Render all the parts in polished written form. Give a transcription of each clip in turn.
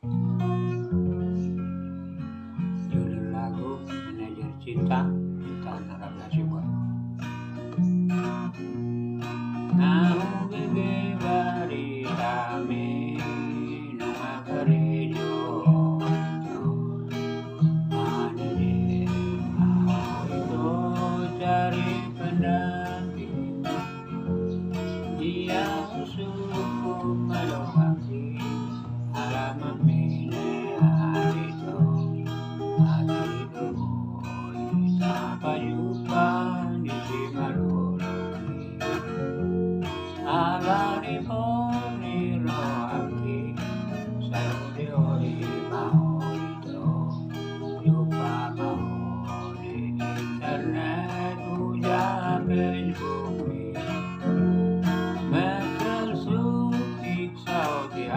Judul lagu Manajer Cinta Tentara Nasibuan. Nahu bebe bari kami nung akarilyo manide mau itu cari pendamping dia suku malawaki alam memilih itu hati berboy tapayupan di simalulungi alani poni rohaki saudi ori mau itu lupa mau di internet ujar Facebook meter sutik saudi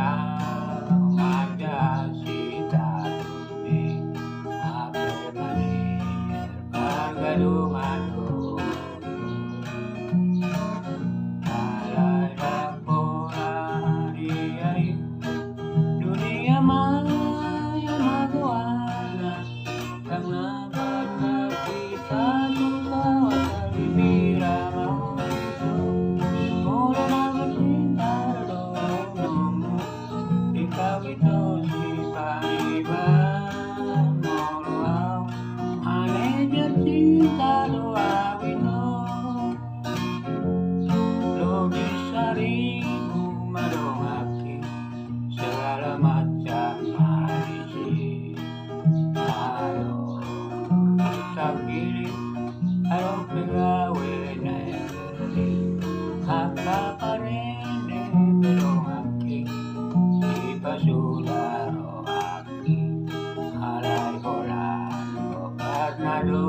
wajah sita tumi ape manajer pagaduman alay laporan diari dunia maya maguana kang nabat kita tukaw at bibira mau ito mula na bercinta domo ikaw ito si paniban moluaw manajer cinta doa ito logis saribu madongaki segala macam marisi halo tagili halo pegawe negeri haka parene bedongaki di pasudaro aki halay holan o karnado